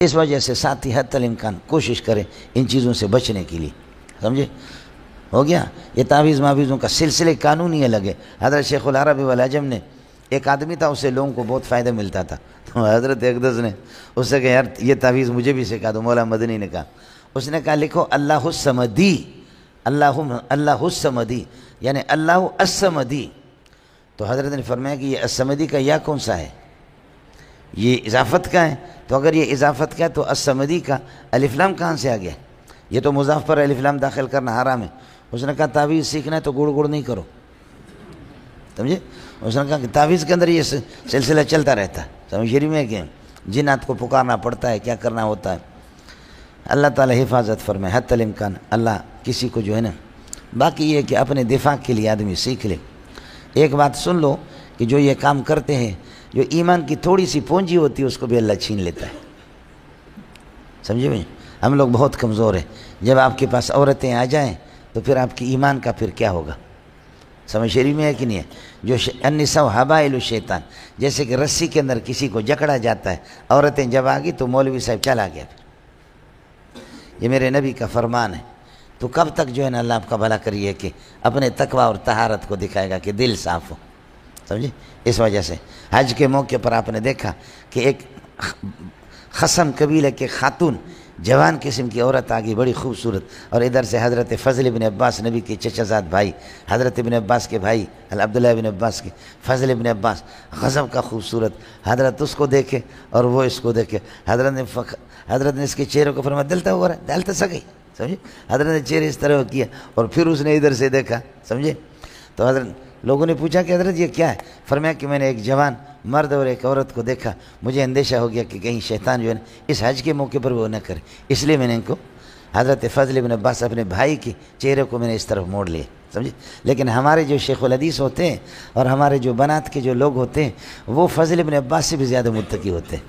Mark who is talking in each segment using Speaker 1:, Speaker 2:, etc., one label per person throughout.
Speaker 1: اس وجہ سے ساتھی حد الامکان کوشش کریں ان چیزوں سے بچنے کے لیے. سمجھے؟ ہو گیا. یہ تعویذ معویذوں کا سلسلے قانونی الگ ہے. حضرت شیخ العرب والعجم نے ایک آدمی تھا، اس سے لوگوں کو بہت فائدہ ملتا تھا. تو حضرت اقدس نے اس سے کہا یار یہ تعویذ مجھے بھی سکھا دو. مولا مدنی نے کہا، اس نے کہا لکھو اللہ الصمدی، اللہ الصمدی یعنی اللہ الصمدی. تو حضرت نے فرمایا کہ یہ الصمدی کا یا کون سا ہے؟ یہ اضافت کا ہے. تو اگر یہ اضافت کا ہے تو الصمدی کا الف لام کہاں سے آ گیا؟ یہ تو مضاف پر الف لام داخل کرنا حرام ہے. اس نے کہا تعویذ سیکھنا ہے تو گڑ گڑ نہیں کرو. سمجھے؟ اس نے کہا کہ تعویذ کے اندر یہ سلسلہ چلتا رہتا ہے. سمجھ شریف میں کہ جنات کو پکارنا پڑتا ہے، کیا کرنا ہوتا ہے. اللہ تعالی حفاظت فرمائے حتی الامکان. اللہ کسی کو جو ہے نا، باقی یہ کہ اپنے دفاع کے لیے آدمی سیکھ لے. ایک بات سن لو کہ جو یہ کام کرتے ہیں، جو ایمان کی تھوڑی سی پونجی ہوتی ہے اس کو بھی اللہ چھین لیتا ہے. سمجھے بھائی؟ ہم لوگ بہت کمزور ہیں. جب آپ کے پاس عورتیں آ جائیں تو پھر آپ کی ایمان کا پھر کیا ہوگا؟ سمجھ شریف میں ہے کہ نہیں ہے؟ جو النساء حبائل الشیطان، جیسے کہ رسی کے اندر کسی کو جکڑا جاتا ہے، عورتیں جب آ گئی تو مولوی صاحب چلا گیا. پھر یہ میرے نبی کا فرمان ہے. تو کب تک جو ہے نا اللہ آپ کا بھلا کریے کہ اپنے تقوی اور طہارت کو دکھائے گا کہ دل صاف ہو. سمجھے؟ اس وجہ سے حج کے موقع پر آپ نے دیکھا کہ ایک خصم قبیلے کے خاتون، جوان قسم کی عورت آگئی، بڑی خوبصورت. اور ادھر سے حضرت فضل ابن عباس، نبی کے چچا زاد بھائی، حضرت ابن عباس کے بھائی عبداللہ ابن عباس کے، فضل ابن عباس غضب کا خوبصورت. حضرت اس کو دیکھے اور وہ اس کو دیکھے. حضرت نے اس کے چہرے کو فرمایا دلتا ہوا رہا، دلتا سکے. سمجھے؟ حضرت نے چہرے اس طرح کیا اور پھر اس نے ادھر سے دیکھا. سمجھے؟ تو حضرت لوگوں نے پوچھا کہ حضرت یہ کیا ہے؟ فرمایا کہ میں نے ایک جوان مرد اور ایک عورت کو دیکھا، مجھے اندیشہ ہو گیا کہ کہیں شیطان جو ہے نا اس حج کے موقع پر وہ نہ کرے، اس لیے میں نے ان کو حضرت فضل بن عباس اپنے بھائی کے چہرے کو میں نے اس طرف موڑ لیا. سمجھے؟ لیکن ہمارے جو شیخ الحدیث ہوتے ہیں اور ہمارے جو بنات کے جو لوگ ہوتے ہیں وہ فضل بن عباس سے بھی زیادہ متقی ہوتے ہیں.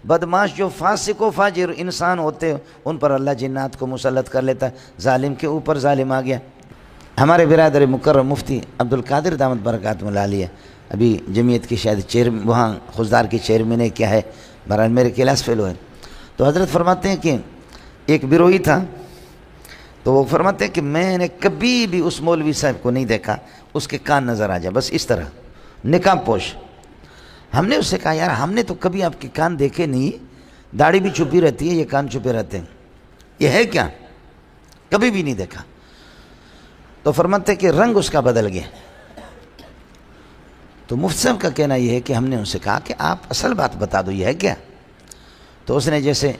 Speaker 1: بدماش جو فاسق و فاجر انسان ہوتے ہیں ان پر اللہ جنات کو مسلط کر لیتا ہے. ظالم کے اوپر ظالم آ گیا. ہمارے برادر مکرم مفتی عبدالقادر دامت برکاتہ اللہ علیہ ابھی جمعیت کی شاید وہاں خضدار کی چیئرمین ہے کیا ہے، بہرحال میرے کلاس فیلو ہے. تو حضرت فرماتے ہیں کہ ایک بروئی تھا، تو وہ فرماتے ہیں کہ میں نے کبھی بھی اس مولوی صاحب کو نہیں دیکھا اس کے کان نظر آ جائے بس اس طرح نقاب پوش. ہم نے اس سے کہا یار ہم نے تو کبھی آپ کے کان دیکھے نہیں، داڑھی بھی چھپی رہتی ہے، یہ کان چھپے رہتے ہیں، یہ ہے کیا؟ کبھی بھی نہیں دیکھا. تو فرماتے ہیں کہ رنگ اس کا بدل گیا. تو مفتی صاحب کا کہنا یہ ہے کہ ہم نے ان سے کہا کہ آپ اصل بات بتا دو یہ ہے کیا؟ تو اس نے جیسے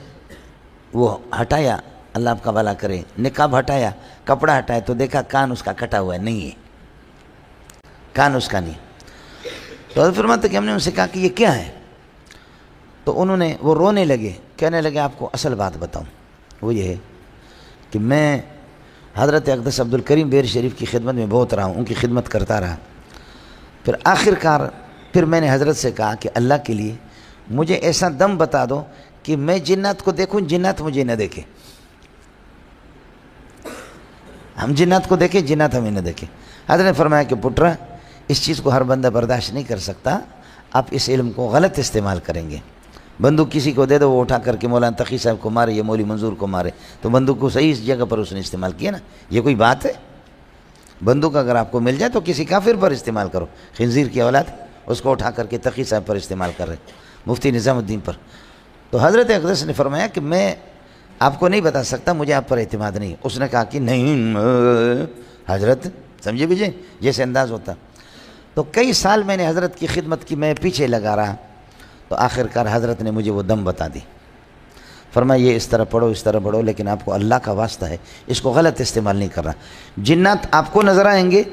Speaker 1: وہ ہٹایا، اللہ آپ کا بھلا کرے، نقاب ہٹایا، کپڑا ہٹایا تو دیکھا کان اس کا کٹا ہوا ہے، نہیں ہے، کان اس کا نہیں. تو حضرت فرماتے کہ ہم نے ان سے کہا کہ یہ کیا ہے؟ تو انہوں نے وہ رونے لگے، کہنے لگے آپ کو اصل بات بتاؤں، وہ یہ ہے کہ میں حضرت اقدس عبدالکریم بیر شریف کی خدمت میں بہت رہا ہوں، ان کی خدمت کرتا رہا. پھر آخرکار پھر میں نے حضرت سے کہا کہ اللہ کے لیے مجھے ایسا دم بتا دو کہ میں جنات کو دیکھوں، جنات مجھے نہ دیکھیں، ہم جنات کو دیکھیں، جنات ہمیں نہ دیکھیں. حضرت نے فرمایا کہ پٹرا اس چیز کو ہر بندہ برداشت نہیں کر سکتا، آپ اس علم کو غلط استعمال کریں گے. بندوق کسی کو دے دو، وہ اٹھا کر کے مولانا تقی صاحب کو مارے یا مولوی منظور کو مارے، تو بندوق کو صحیح جگہ پر اس نے استعمال کیا نا. یہ کوئی بات ہے؟ بندوق اگر آپ کو مل جائے تو کسی کافر پر استعمال کرو. خنزیر کی اولاد اس کو اٹھا کر کے تقی صاحب پر استعمال کر رہے، مفتی نظام الدین پر. تو حضرت اقدس نے فرمایا کہ میں آپ کو نہیں بتا سکتا، مجھے آپ پر اعتماد نہیں. اس نے کہا کہ نہیں حضرت، سمجھے بھی جیسے انداز ہوتا. تو کئی سال میں نے حضرت کی خدمت کی، میں پیچھے لگا رہا. تو آخرکار حضرت نے مجھے وہ دم بتا دی. فرمایا یہ اس طرح پڑھو، اس طرح پڑھو، لیکن آپ کو اللہ کا واسطہ ہے اس کو غلط استعمال نہیں کرنا. جنات آپ کو نظر آئیں گے،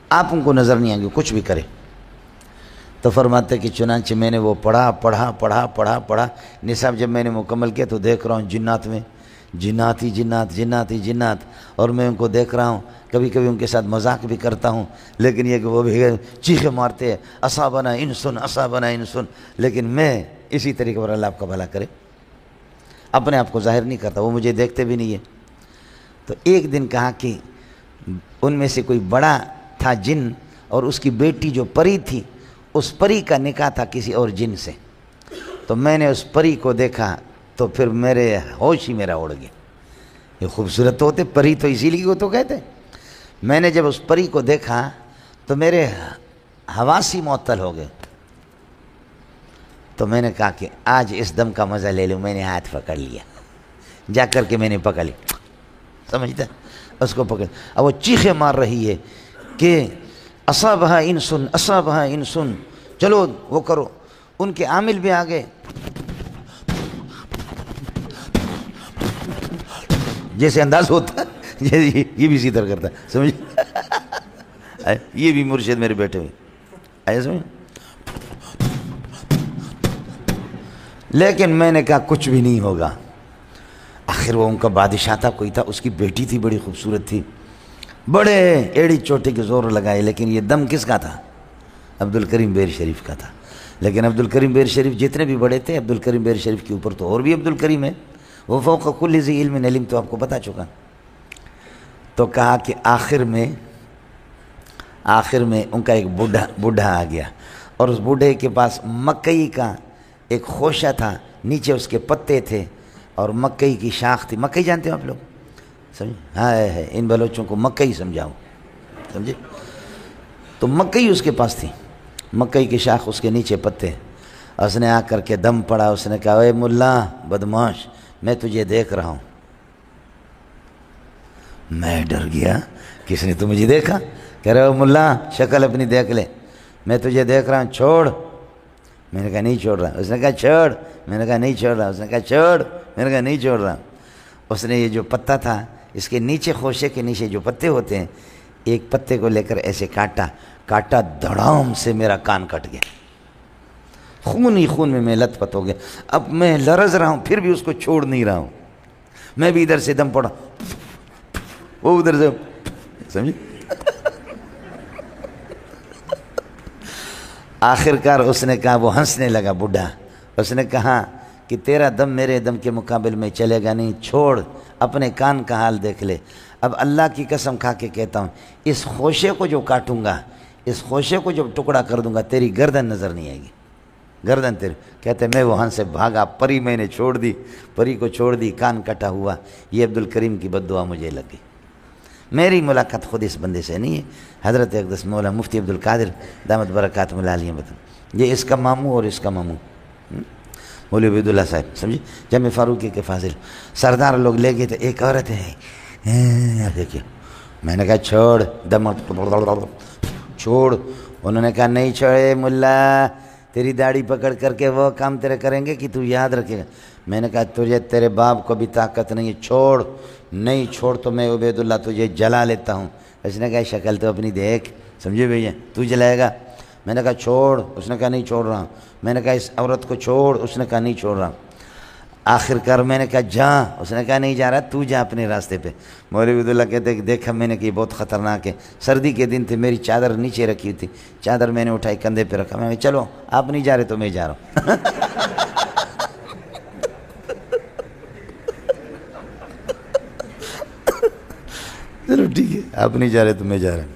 Speaker 1: آپ ان کو نظر نہیں آئیں گے کچھ بھی کرے. تو فرماتے کہ چنانچہ میں نے وہ پڑھا نصاب جب میں نے مکمل کیا تو دیکھ رہا ہوں جنات میں جنات ہی جنات، اور میں ان کو دیکھ رہا ہوں. کبھی کبھی ان کے ساتھ مذاق بھی کرتا ہوں، لیکن یہ کہ وہ بھی چیخیں مارتے ہیں اصابنا انسن، لیکن میں اسی طریقے پر اللہ آپ کا بھلا کرے اپنے آپ کو ظاہر نہیں کرتا، وہ مجھے دیکھتے بھی نہیں ہے. تو ایک دن کہا کہ ان میں سے کوئی بڑا تھا جن، اور اس کی بیٹی جو پری تھی اس پری کا نکاح تھا کسی اور جن سے. تو میں نے اس پری کو دیکھا تو پھر میرے ہوش ہی میرا اڑ گیا۔ یہ خوبصورت تو ہوتے پری، تو اسی لیے وہ تو کہتے ہیں۔ میں نے جب اس پری کو دیکھا تو میرے حواس ہی معطل ہو گئے۔ تو میں نے کہا کہ آج اس دم کا مزہ لے لوں۔ میں نے ہاتھ پکڑ لیا، جا کر کے میں نے پکڑ لی، سمجھتا اس کو پکڑ۔ اب وہ چیخیں مار رہی ہے کہ اصابہا انسن اصابہا انسن، چلو وہ کرو۔ ان کے عامل بھی آ گئے، جیسے انداز ہوتا ہے یہ بھی اسی طرح کرتا ہے، سمجھ؟ یہ بھی مرشد میرے بیٹے ہوئے ایسے سمجھ۔ لیکن میں نے کہا کچھ بھی نہیں ہوگا۔ آخر وہ ان کا بادشاہ تھا، کوئی تھا، اس کی بیٹی تھی، بڑی خوبصورت تھی، بڑے ایڑی چوٹی کے زور لگائے، لیکن یہ دم کس کا تھا؟ عبدالکریم بیر شریف کا تھا۔ لیکن عبدالکریم بیر شریف جتنے بھی بڑے تھے، عبدالکریم بیر شریف کے اوپر تو اور بھی عبدالکریم ہے، وہ فوق کل ذی علم علم، تو آپ کو بتا چکا۔ تو کہا کہ آخر میں ان کا ایک بوڑھا آ گیا، اور اس بوڑھے کے پاس مکئی کا ایک خوشہ تھا، نیچے اس کے پتے تھے اور مکئی کی شاخ تھی۔ مکئی جانتے ہو آپ لوگ؟ سمجھ؟ ہاں ہے، ان بلوچوں کو مکئی سمجھاؤ، سمجھے؟ تو مکئی اس کے پاس تھی، مکئی کی شاخ، اس کے نیچے پتے۔ اس نے آ کر کے دم پڑا، اس نے کہا اے ملا بدماش، میں تجھے دیکھ رہا ہوں۔ میں ڈر گیا، کس نے تو مجھے دیکھا؟ کہہ رہے ہو ملا شکل اپنی دیکھ لے، میں تجھے دیکھ رہا ہوں، چھوڑ۔ میں نے کہا نہیں چھوڑ رہا۔ اس نے کہا چھوڑ، میں نے کہا نہیں چھوڑ رہا۔ اس نے کہا چھوڑ، میں نے کہا نہیں چھوڑ رہا۔ اس نے یہ جو پتا تھا، اس کے نیچے، خوشے کے نیچے جو پتے ہوتے ہیں، ایک پتے کو لے کر ایسے کاٹا، دھڑام سے میرا کان کٹ گیا، خون ہی خون میں لت پت ہو گیا۔ اب میں لرز رہا ہوں، پھر بھی اس کو چھوڑ نہیں رہا ہوں۔ میں بھی ادھر سے دم پڑا، وہ ادھر سے، سمجھے؟ آخرکار اس نے کہا، وہ ہنسنے لگا بڈھا، اس نے کہا کہ تیرا دم میرے دم کے مقابل میں چلے گا نہیں، چھوڑ، اپنے کان کا حال دیکھ لے۔ اب اللہ کی قسم کھا کے کہتا ہوں، اس خوشے کو جو کاٹوں گا، اس خوشے کو جب ٹکڑا کر دوں گا، تیری گردن نظر نہیں آئے گی، گردن تیری۔ کہتے میں وہاں سے بھاگا، پری میں نے چھوڑ دی، پری کو چھوڑ دی، کان کٹا ہوا۔ یہ عبدالکریم کی بد دعا مجھے لگ گئی۔ میری ملاقات خود اس بندے سے نہیں ہے، حضرت اقدس مولا مفتی عبدالقادر دامت برکات ملالیہ بتا، یہ اس کا ماموں اور اس کا ماموں، مولوی عبیداللہ صاحب، سمجھے؟ جامع فاروقی کے فاضل سردار لوگ لے گئے، تو ایک عورت ہے، دیکھیے، میں نے کہا چھوڑ، دم چھوڑ۔ انہوں نے کہا نہیں چھوڑے ملا، تیری داڑھی پکڑ کر کے وہ کام تیرے کریں گے کہ تو یاد رکھے گا۔ میں نے کہا تجھے تیرے باپ کو بھی طاقت نہیں ہے، چھوڑ، نہیں چھوڑ تو میں عبیداللہ تجھے جلا لیتا ہوں۔ اس نے کہا شکل تو اپنی دیکھ، سمجھے بھیا، تو جلائے گا؟ میں نے کہا چھوڑ، اس نے کہا نہیں چھوڑ رہا ہوں۔ میں نے کہا اس عورت کو چھوڑ، اس نے کہا نہیں چھوڑ رہا ہوں۔ آخرکار میں نے کہا جا، اس نے کہا نہیں جا رہا، تو جا اپنے راستے پہ۔ مولوی عبیداللہ کہتے کہ دیکھا میں نے کہ یہ بہت خطرناک ہے، سردی کے دن تھے، میری چادر نیچے رکھی تھی، چادر میں نے اٹھائی کندھے پہ رکھا، میں چلو آپ نہیں جا رہے تو میں جا رہا ہوں۔ چلو ٹھیک ہے، آپ نہیں جا رہے تو میں جا رہا ہوں۔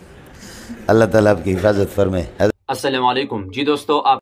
Speaker 1: اللہ تعالیٰ آپ کی حفاظت فرمائے۔
Speaker 2: السلام علیکم جی دوستو، آپ